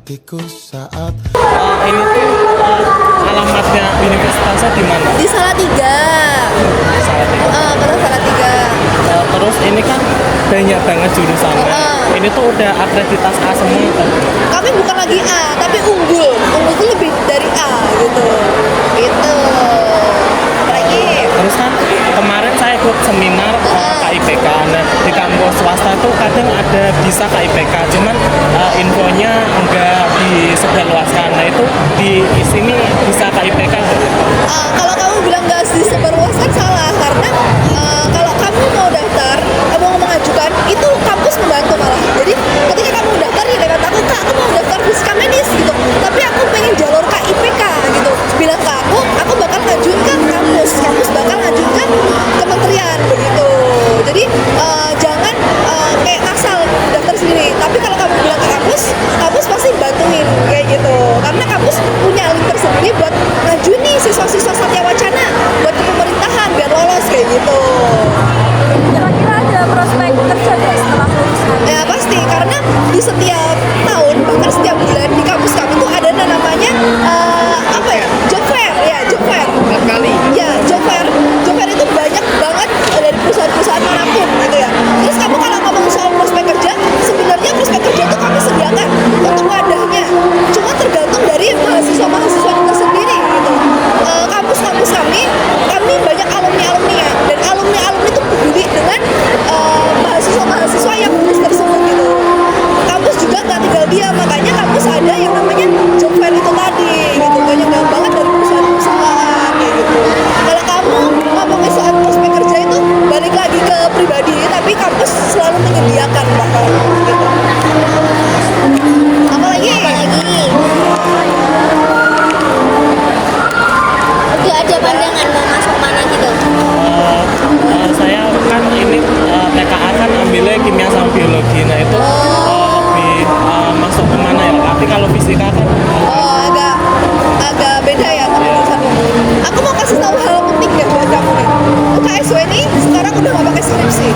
hatiku saat Ini tuh alamatnya universitasnya di mana? Di Salatiga. Salatiga. Kalau Salatiga. Terus ini kan banyak banget jurusannya. Ini tuh udah akreditasi A semua kan? Kami bukan lagi A, tapi unggul. Unggul tuh lebih dari A gitu. Gitu. Lagi. Terus kan kemarin saya ikut seminar KIPK. Nah, di kampus swasta tuh kadang ada bisa KIPK, cuman infonya enggak disebarluaskan. Nah itu di sini bisa KIPK nggak? Kalau kamu bilang nggak disebarluaskan salah, karena kalau kamu mau daftar, kamu mau mengajukan, itu kampus membantu malah. Jadi ketika kamu daftar nih dengan aku mau daftar fisika medis gitu, tapi aku pengen jalur KIPK gitu, bilang ke aku bakal ngajuin ke kampus bakal ngajuin ke kementerian begitu. Jadi jangan kayak asal daftar sendiri, tapi kalau kamu bilang ke kampus pasti bantuin kayak gitu, karena kampus punya link tersendiri buat ngajuin nih siswa-siswa Satya Wacana buat ke pemerintahan biar lolos kayak gitu. Kira-kira ada prospek kerja nggak setelah lulus nanti? Ya pasti, karena di setiap tahun bahkan setiap bulan di kampus kami tuh ada namanya apa ya, job fair Kali. ya, job fair itu banyak banget dari perusahaan-perusahaan manapun gitu ya. Terus kamu kalau ngomong soal prospek kerja, sebenarnya prospek kerja itu kami sediakan untuk wadahnya, cuma tergantung dari mahasiswa itu sendiri gitu. Kampus kami banyak alumni ya, dan alumni itu peduli dengan mahasiswa yang lulus tersebut gitu. Kampus juga nggak tinggal diam, makanya kampus ada yang namanya job fair itu tadi gitu, banyak banget dari perusahaan kayak gitu. Kalau kamu ngomongin soal prospek kerja itu balik lagi ke pribadi, tapi kampus selalu menyediakan bahkan gitu. Apalagi? Udah ada pandangan mau masuk mana gitu? Saya kan ini TKA kan ambilnya kimia sama biologi. Nah itu lebih masuk kemana ya? Tapi kalau fisika kan agak beda ya sama jurusanmu. Aku mau kasih tahu hal penting deh buat kamu nih. UKSW ini sekarang udah nggak pakai skripsi.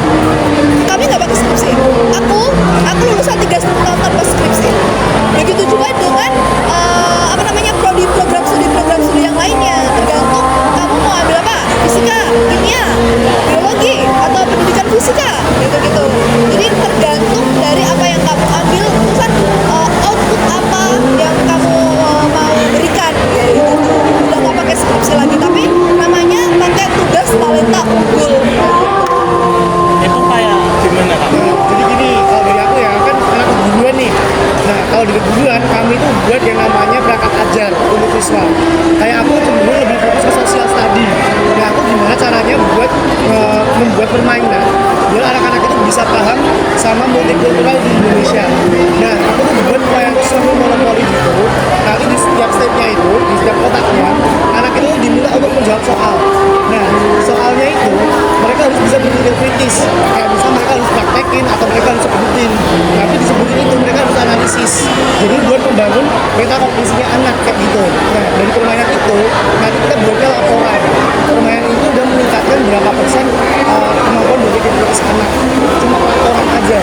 Kami nggak pakai skripsi. Aku lulusan 3,5 tahun tanpa skripsi. Begitu juga dengan program studi yang lainnya. Tergantung kamu mau ambil apa, fisika, kimia, biologi, atau pendidikan fisika, gitu. Jadi tergantung dari apa yang kamu ambil, terusan output apa yang kamu mau berikan, gitu. Udah nggak pakai skripsi lagi, tapi namanya pakai tugas talenta unggul. itu kayak gimana kak? Jadi gini, kalau dari aku ya, kan anak keguruan nih. Nah, kalau di keguruan, kami itu buat yang namanya perangkat ajar untuk siswa. Kayak aku cenderung lebih fokus ke social study. Nah, aku gimana caranya buat membuat permainan biar anak-anak itu bisa paham sama multikultural di Indonesia. Nah, aku tuh buat kayak seru monopoli gitu. Nanti di setiap stepnya itu, di setiap kotaknya, anak itu diminta untuk menjawab soal. Nah, soalnya itu mereka harus bisa berpikir kritis. Kayak misalnya mereka harus praktekin atau mereka harus sebutin. Tapi disebutin itu mereka harus analisis. Jadi buat membangun meta kognisinya anak kayak gitu. Nah, dari permainan itu nanti kita buatnya laporan. Permainan itu udah meningkatkan berapa persen kemampuan berpikir kritis anak. Cuma laporan aja.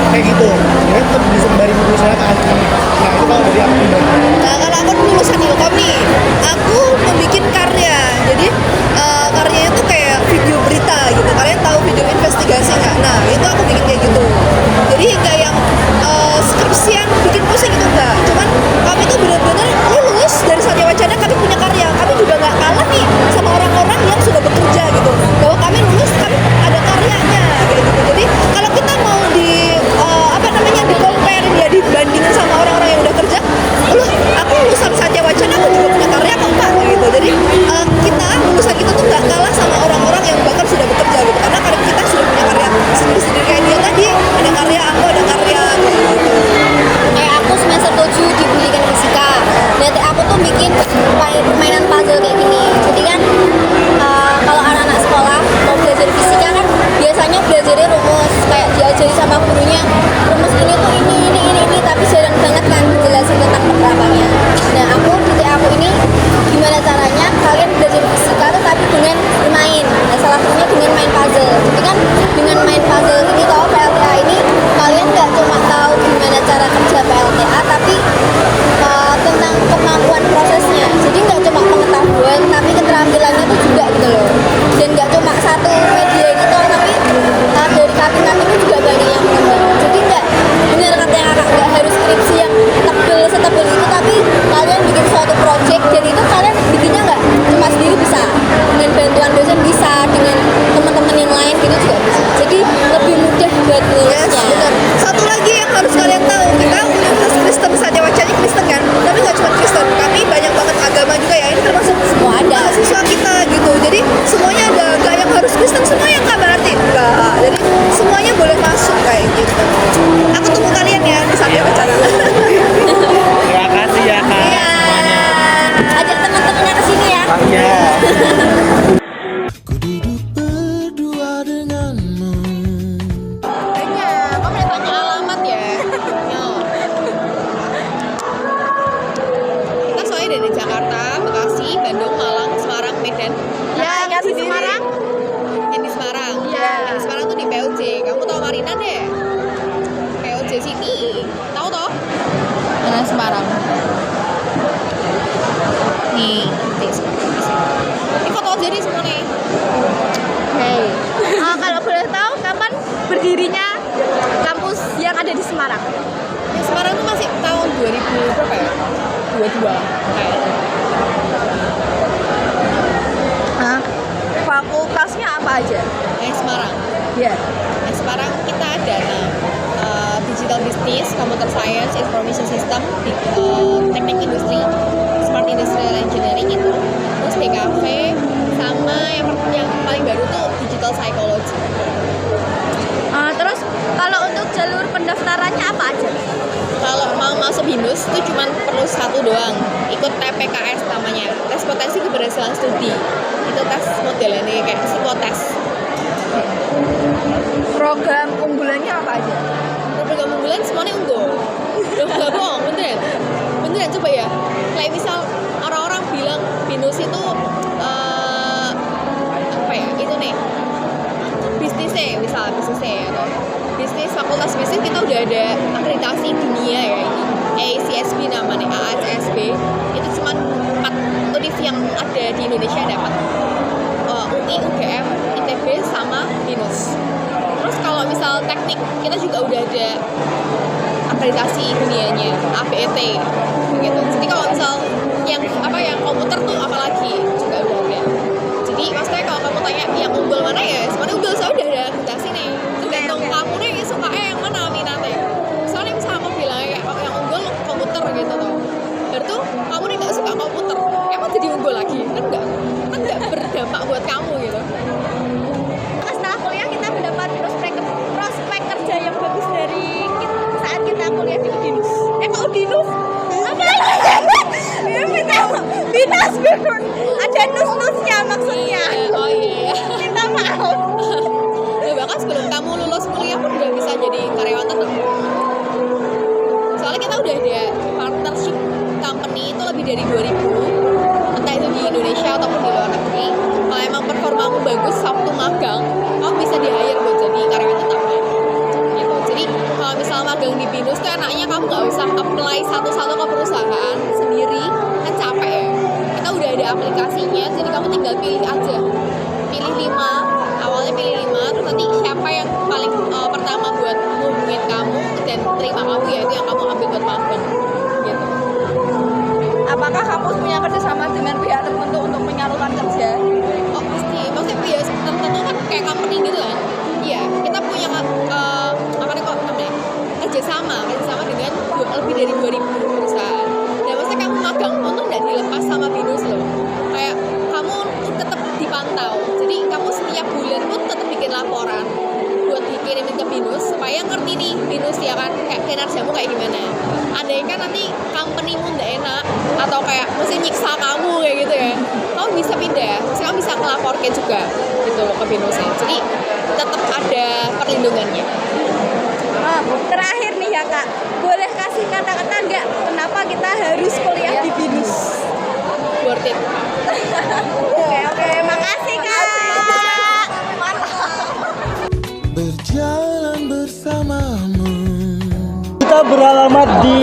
Kayak gitu. Ya, tetap disebarin ke masyarakat. Nah, itu kalau dari aku pribadi. Nah, kalau aku lulusan Ilkom nih, aku membuat karya. Jadi karyanya tuh kayak video berita gitu. Kalian tahu video investigasi nggak? Nah, itu aku bikin kayak gitu. Jadi nggak yang skripsian bikin pusing itu enggak. Cuman kami tuh benar-benar lulus dari Satya Wacana, kami punya karya. Kami juga nggak kalah nih sama orang-orang yang sudah bekerja gitu. Bahwa kami lulus, kami ada karyanya kayak gitu. Jadi kalau kita mau di comparein ya, dibandingin sama orang-orang yang udah dua-dua kayak gitu. Nah, fakultasnya apa aja? Yang Semarang. Ya. Yang Semarang kita ada digital business, computer science, information system, teknik industri, smart industrial engineering itu, terus DKV, sama yang paling baru tuh digital psychology. Terus kalau untuk jalur pendaftarannya apa aja? Kalau mau masuk BINUS itu cuma perlu satu doang, ikut TPKS namanya, tes potensi keberhasilan studi. Itu tes modelnya kayak psikotes. Program unggulannya apa aja? Program unggulan semuanya unggul. Udah gak bohong, beneran coba ya. Kayak misal orang-orang bilang BINUS itu apa ya? Itu nih bisnisnya atau bisnis, fakultas bisnis kita udah ada akreditasi dunia ya ini ACSB namanya, AACSB. Itu cuma 4 univ yang ada di Indonesia dapat, UI, UGM, ITB sama BINUS. Terus kalau misal teknik kita juga udah ada akreditasi dunianya ABET gitu. Jadi kalau misal yang komputer tuh apalagi juga udah ada. Jadi maksudnya kalau kamu tanya yang unggul mana ya, semuanya unggul, saya udah ada akreditasi nih. Tergantung kamu nih sukanya yang mana minatnya. Soalnya misal kamu bilang kayak yang unggul komputer gitu tuh, berarti kamu nih nggak suka komputer, emang jadi unggul lagi kan nggak berdampak buat kamu gitu. Setelah kuliah kita mendapat prospek kerja yang bagus dari saat kita kuliah di UDINUS. Kok UDINUS? Apa? Ya Binus. Ada nus-nusnya maksudnya. Oh iya. Minta maaf. Ya bahkan sebelum kamu lulus kuliah pun udah bisa jadi karyawan tetap. Soalnya kita udah ada partnership company itu lebih dari 2000, entah itu di Indonesia ataupun di luar negeri. Kalau emang performamu bagus Sabtu magang, kamu bisa di-hire buat jadi karyawan tetap gitu. Jadi kalau misal magang di BINUS tuh enaknya kamu nggak usah apply satu-satu ke perusahaan sendiri, kan capek ya. Kita udah ada aplikasinya, jadi kamu tinggal pilih aja, pilih 5, awalnya pilih 5, terus nanti siapa yang paling pertama buat ngubungin kamu dan terima kamu, ya itu yang kamu ambil buat magang gitu. Apakah kampus punya kerjasama dengan pihak tertentu untuk menyalurkan kerja? Oh pasti, maksudnya pihak tertentu kan kayak company gitu kan. Iya, kita punya kerjasama dengan lebih dari 2000 perusahaan. Dan maksudnya kamu magang pun tuh nggak dilepas sama BINUS loh. Kayak kamu tetap dipantau. Jadi kamu setiap bulan pun tetap bikin laporan buat dikirimin ke BINUS supaya ngerti nih BINUS ya kan kayak kinerjamu kayak gimana. Andai kan nanti company-mu nggak enak atau kayak mesti nyiksa kamu kayak gitu ya, kamu bisa pindah, kamu bisa ngelaporkan juga gitu loh ke BINUS-nya. Jadi tetap ada perlindungannya. Terakhir nih ya Kak, boleh kasih kata-kata nggak kenapa kita harus kuliah di BINUS? Worth it. Oke, makasih Kak. Berjalan bersamamu. Kita beralamat di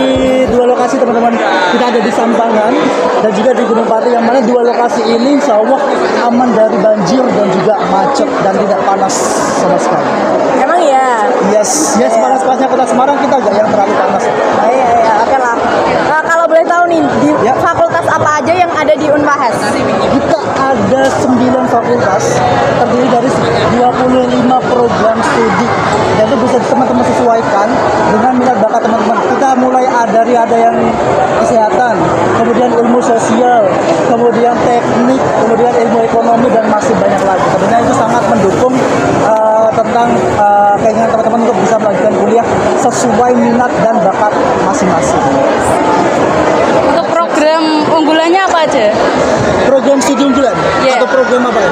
2 lokasi teman-teman. Kita ada di Sampangan dan juga di Gunung Pati, yang mana 2 lokasi ini insya Allah aman dari banjir dan juga macet dan tidak panas sama sekali. Emang ya? Yes, panas-panasnya kota Semarang kita agak yang terlalu panas. Iya, oke lah. Nah, kalau boleh tahu nih, di Ya. fakultas apa aja yang ada di Unpahas? Kita ada 9 fakultas, terdiri dari 25 program studi, dan itu bisa teman-teman sesuaikan dengan minat bakat teman-teman. Kita mulai dari yang kesehatan, kemudian ilmu sosial, kemudian teknik, kemudian ilmu ekonomi, dan masih banyak lagi. Tentunya itu sangat mendukung tentang keinginan teman-teman untuk bisa melanjutkan kuliah sesuai minat dan bakat masing-masing. Untuk program unggulannya apa aja? Program studi unggulan Iya. atau program apa ya?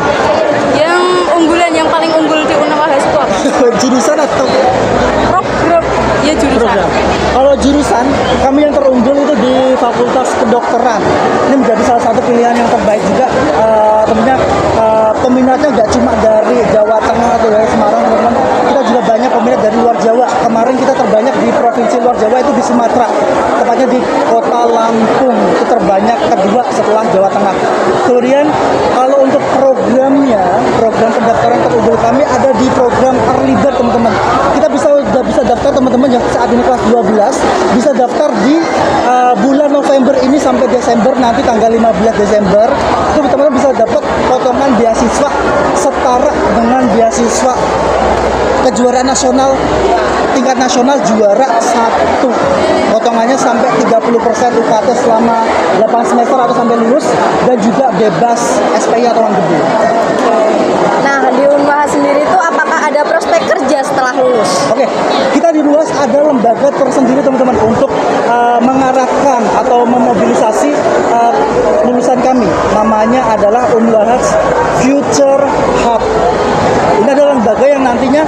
Yang unggulan, yang paling unggul di Unpahas itu apa? Jurusan atau Program, ya jurusan. program? Kalau jurusan, kami yang terunggul itu di Fakultas Kedokteran. Ini menjadi salah satu pilihan yang terbaik juga. Tentunya peminatnya nggak cuma dari Jawa Tengah atau dari Semarang, teman-teman. Kita juga banyak peminat dari luar Jawa. Kemarin kita terbanyak di provinsi luar Jawa itu di Sumatera, tepatnya di Kota Lampung. Itu terbanyak kedua setelah Jawa Tengah. Kemudian kalau untuk programnya, program pendaftaran terunggul kami ada di program Early Bird, teman-teman. Kita bisa daftar, teman-teman yang saat ini kelas 12 bisa daftar di bulan November ini sampai Desember, nanti tanggal 15 Desember itu teman-teman bisa dapat potongan beasiswa setara dengan beasiswa kejuaraan nasional tingkat nasional juara 1. Potongannya sampai 30% UKT selama 8 semester atau sampai lulus, dan juga bebas SPI atau uang gede. Nah, di Unwahas sendiri itu apakah ada prospek kerja setelah lulus? Oke, kita di Luas ada lembaga tersendiri teman-teman untuk mengarahkan atau memobilisasi lulusan kami. Namanya adalah Unwahas Future Hub. Ini adalah lembaga yang nantinya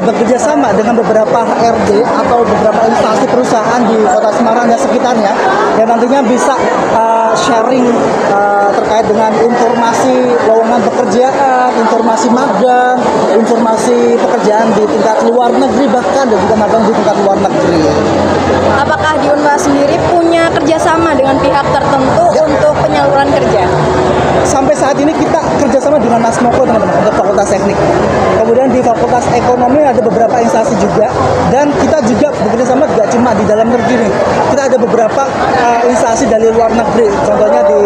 bekerja sama dengan beberapa HRD atau beberapa instansi perusahaan di Kota Semarang dan sekitarnya, yang nantinya bisa sharing terkait dengan informasi lowongan pekerjaan, informasi magang, informasi pekerjaan di tingkat luar negeri, bahkan dan juga magang di tingkat luar negeri. Apakah di Unwahas sendiri punya kerjasama dengan pihak tertentu untuk penyaluran kerja? Sampai saat ini kita kerjasama dengan Nasmoko teman-teman untuk Fakultas Teknik. Kemudian di Fakultas Ekonomi ada beberapa instansi juga, dan kita juga bekerja sama tidak cuma di dalam negeri nih. Kita ada beberapa instansi dari luar negeri, contohnya di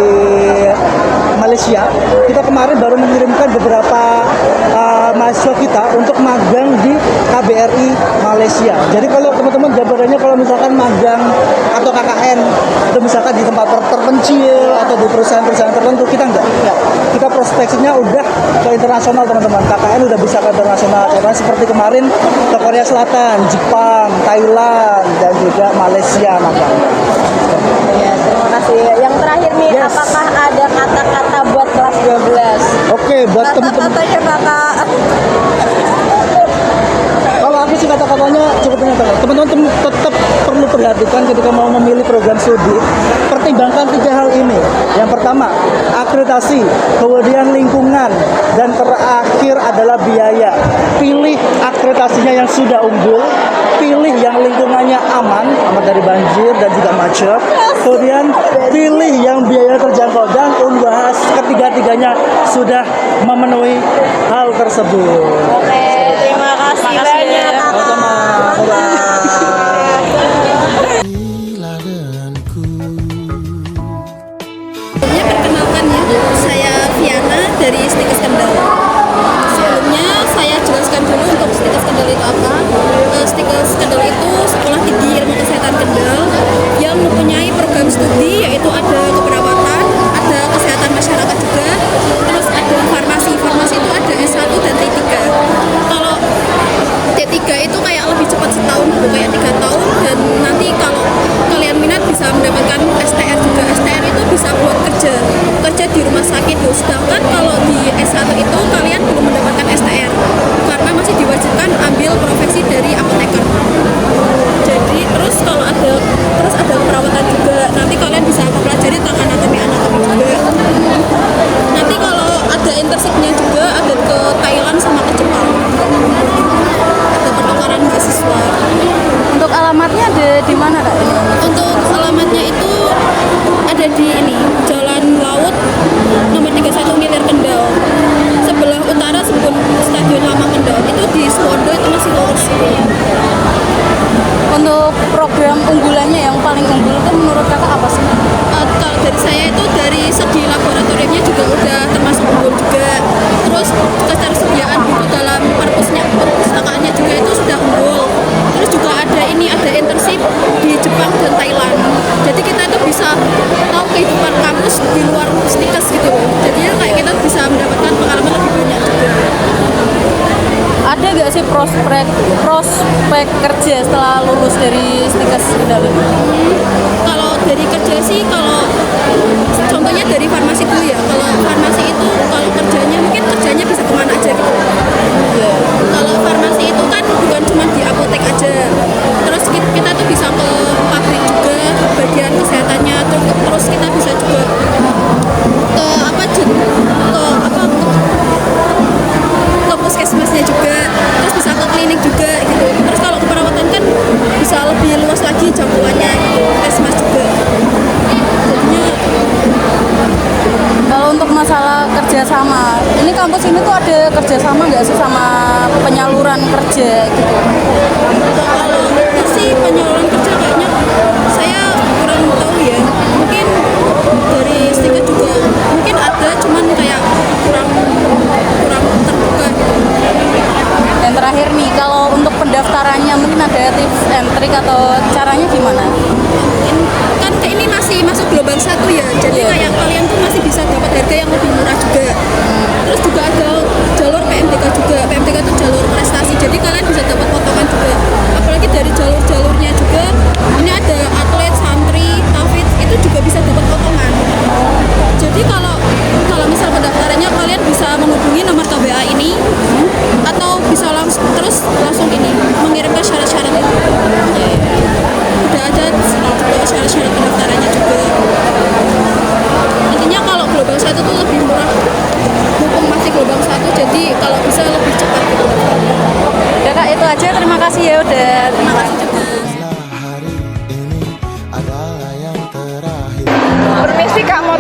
Malaysia. Kita kemarin baru mengirimkan beberapa mahasiswa kita untuk magang di KBRI Malaysia. Jadi kalau teman-teman gambarannya kalau misalkan magang atau KKN itu misalkan di tempat terpencil atau di perusahaan-perusahaan tertentu, kita enggak. Kita prospeksinya udah ke internasional teman-teman. KKN udah bisa ke internasional. Contohnya seperti kemarin ke Korea Selatan, Jepang, Thailand, dan juga Malaysia magang. Ya, terima kasih. Yang terakhir nih, Yes. apakah ada kata-kata buat kelas 12? Oke, buat teman-teman. Kata-katanya kakak. Kalau aku sih kata-katanya cukup menyatakan. Teman-teman tetap perlu perhatikan ketika mau memilih program studi. Pertimbangkan 3 hal ini. Yang pertama, akreditasi, kemudian lingkungan, dan terakhir adalah biaya. Pilih akreditasinya yang sudah unggul, pilih yang lingkungannya aman dari banjir dan juga macet. Kemudian pilih yang biaya terjangkau, dan Unwahas ketiga-tiganya sudah memenuhi hal tersebut. Oke, terima kasih banyak kakak. Bila denganku. Perkenalkan ya, saya Viana dari Stikes Kendal. Sebelumnya saya jelaskan dulu untuk Stikes Kendal itu apa. Stikes Kendal itu Sekolah Tinggi Ilmu Kesehatan Kendal yang mempunyai program studi, yaitu ada keperawatan, ada kesehatan masyarakat juga, terus ada farmasi. Farmasi itu ada S1 dan T3. Kalau T3 itu kayak lebih cepat setahun gitu, kayak 3 tahun, dan nanti kalau kalian minat bisa mendapatkan STR juga. STR itu bisa buat kerja di rumah sakit tuh. Sedangkan kalau di S1 itu kalian belum mendapatkan STR karena masih diwajibkan ambil profesi dari apoteker. Jadi terus ada perawatan juga. Nanti kalian bisa mempelajari tentang anatomi juga. Nanti kalau ada internshipnya juga ada ke Thailand sama ke Jepang. Ada pertukaran mahasiswa. Untuk alamatnya ada di mana, Kak? Untuk alamatnya itu ada di ini, Jalan Laut nomor 31 Milir Kendal. Sebelah utara sebelum Stadion Lama Kendal. Itu di Suwondo, itu masih lurus. Untuk program unggulannya yang paling unggul itu menurut kakak apa sih? Kalau dari saya itu dari segi laboratoriumnya juga udah termasuk unggul juga. Terus ketersediaan buku dalam perpustakaannya juga itu sudah unggul. Terus juga ada internship di Jepang dan Thailand. Jadi kita itu bisa tahu kehidupan kampus di luar Stikes gitu loh. Jadinya kayak kita bisa mendapatkan pengalaman lebih banyak juga. Ada gak sih prospek kerja setelah lulus dari Stikes Kendal? Kalau dari kerja sih, kalau contohnya dari farmasi dulu ya. Kalau farmasi itu kalau kerjanya mungkin kerjanya bisa kemana aja gitu. Kalau farmasi itu kan bukan cuma di apotek aja. Terus kita tuh bisa ke pabrik juga, bagian kesehatannya. Terus kita bisa juga ke puskesmasnya juga. Terus bisa ke klinik juga gitu. Terus kalau keperawatan kan bisa lebih luas lagi jangkauannya gitu. Puskesmas juga. Jadinya Kalau untuk masalah kerjasama, ini kampus ini tuh ada kerjasama nggak sih sama penyaluran kerja gitu? kalau itu sih penyaluran kerja kayaknya saya kurang tahu ya. Mungkin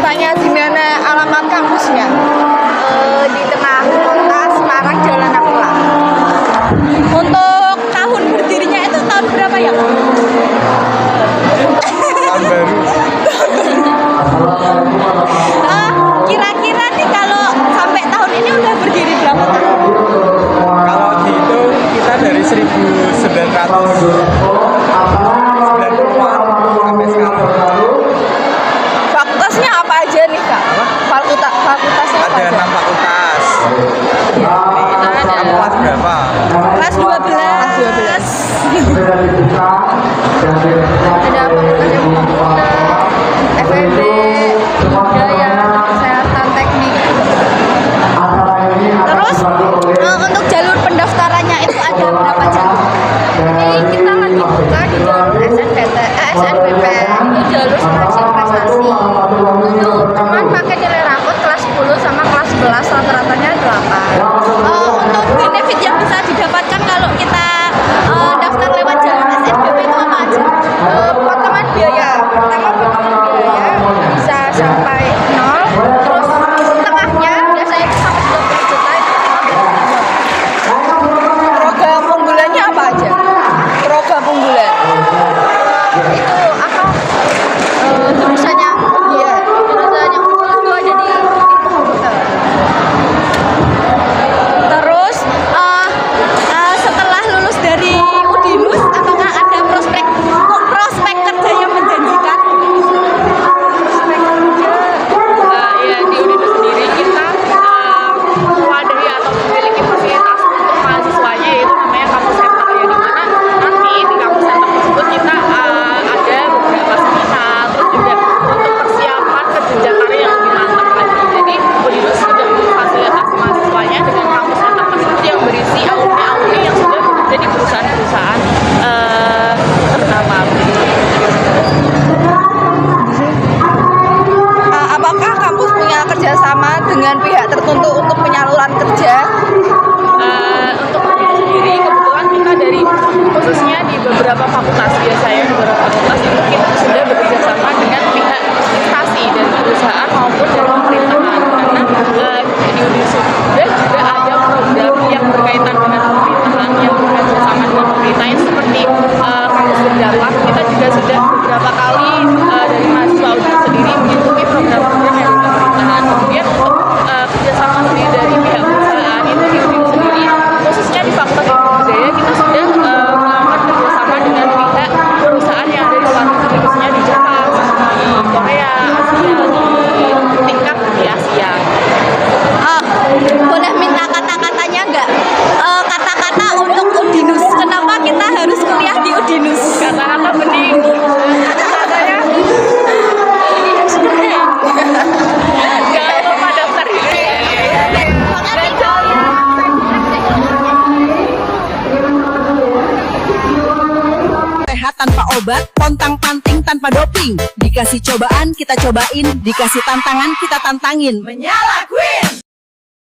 Tanya di mana alamat kampusnya? Di tengah kota Semarang, Jalan Akula. Untuk tahun berdirinya itu tahun berapa ya? Tahun baru. Kira-kira nih kalau sampai tahun ini udah berdiri berapa tahun? Kalau dihitung kita dari 1990-an sampai sekarang. Fakultasnya apa aja nih kak? Fakultasnya apa Ada aja? 6 fakultas. Kamu kelas berapa? Kelas 12. Ada fakultas komputer, FEB, budaya, kesehatan, teknik. Terus untuk jalur pendaftarannya itu ada berapa jalur? Ini kita lagi buka di jalur SNBP, itu jalur seleksi prestasi. Itu cuman pakai nilai rapot kelas 10 sama kelas 11, rata-ratanya 8. Untuk benefit yang bisa didapatkan kalau kita daftar lewat jalur SNBP itu apa aja? Potongan biaya. Pertama potongan biaya bisa sampai 0. Terus tengahnya biasanya itu sampai 20 juta itu program unggulannya apa aja? Program unggulan itu apa? Jurusan yang iya, jurusan yang itu ada di komputer. Terus setelah lulus dari Udinus, apakah ada prospek kerja yang menjanjikan? Ya di Udinus sendiri kita mewadahi atau memiliki fasilitas untuk mahasiswanya yaitu namanya kampus center ya, di mana nanti di kampus center tersebut kita ada beberapa seminar, terus juga untuk persiapan kerja karir yang lebih mantap lagi. Jadi Udinus sudah memfasilitasi mahasiswanya dengan kampus center tersebut yang berisi alumni yang sudah bekerja di perusahaan-perusahaan ternama. Apakah kampus punya kerjasama dengan pihak tertentu untuk penyaluran kerja? Untuk sendiri kebetulan kita dari khususnya di beberapa fakultas biasanya beberapa fakultas itu kita sudah bekerja sama dengan pihak instansi dari perusahaan maupun dari pemerintahan karena di Udinus juga ada program yang berkaitan dengan pemerintahan yang bekerja sama dengan pemerintahnya seperti kampus berdapat. Kita juga sudah beberapa kali dari mahasiswa Udinus sendiri mengikuti program-program yang dari pemerintahan. Kemudian untuk kerjasama sendiri dari pihak perusahaan itu di Udinus sendiri khususnya di Fakultas Ilmu Budaya kita sudah melakukan kerjasama dengan pihak perusahaan yang ada di luar negeri khususnya di Jepang, di Korea, Asia, di tingkat di Asia. Boleh minta kata-katanya nggak? Kata-kata untuk Udinus. Kenapa kita harus kuliah di Udinus? Kata-kata bening. Katanya jangan lupa daftar ini. Sehat tanpa obat, pontang-panting tanpa doping. Dikasih cobaan, kita cobain. Dikasih tantangan, kita tantangin. Menyala Queen!